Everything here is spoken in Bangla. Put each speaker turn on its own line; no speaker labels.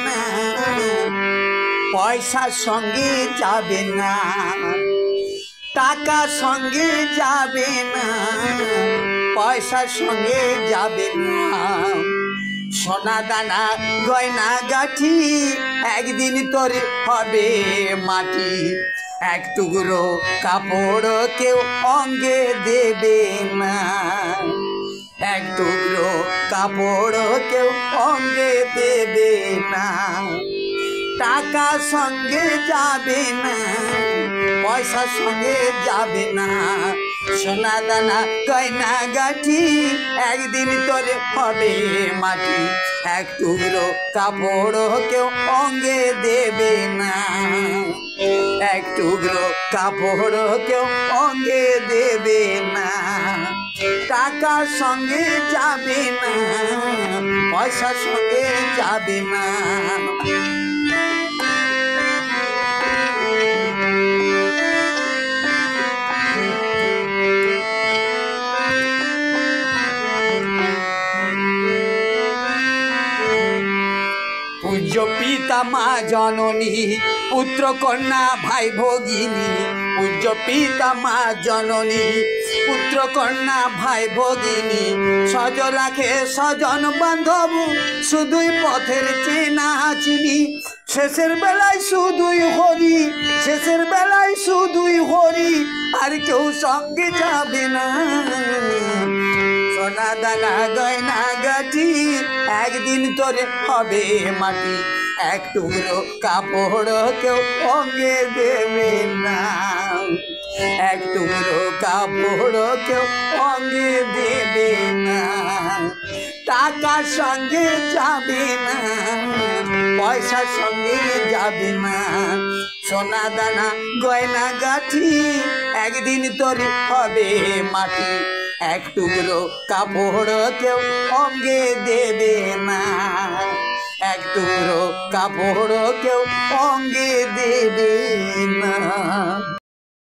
না, পয়সার সঙ্গে যাবে না, টাকা সঙ্গে যাবে না, পয়সার সঙ্গে যাবে না। সোনা দানা গয়না গাঠি একদিন তোর হবে মাটি, এক টুকরো কাপড় কেউ অঙ্গে দেবে না, এক টুকরো কাপড় কেউ অঙ্গে দেবে না। টাকা সঙ্গে যাবে না, পয়সার সঙ্গে যাবে না, সোনা দানা গয়না গাঠি একদিন তোর হবে মাটি, এক টুকরো কাপড় কেউ অঙ্গে দেবে না, এক টুকরো কাপড় কেউ অঙ্গে দেবে না। টাকার সঙ্গে যাবে না, পয়সার সঙ্গে যাবে না। পূজ্য পিতা মা জননী, পুত্র কন্যা ভাই ভগিনী, পূজ্য পিতা মা জননী, পুত্র কন্যা ভাই ভগিনী, সজলাখে স্বজন বান্ধব শুধুই পথের চেনা চিনি, শেষের বেলায় শুধুই হরি, শেষের বেলায় শুধুই হরি, আর কেউ সঙ্গে যাবে না। সোনা দানা গয়না গাঠি একদিন তোর হবে মাটি, এক টুকরো কাপড় কেউ অঙ্গে দেবে না, এক টুকরো কাপড় কেউ অঙ্গে দেবে না। টাকার সঙ্গে যাবে না, পয়সার সঙ্গে যাবে না, সোনা দানা গয়না গাঠি একদিন তোর হবে মাটি, এক টুকরো কাপড় কেউ অঙ্গে দেবে না, এক টুকরো কাপড় কেউ অঙ্গে দেবে না।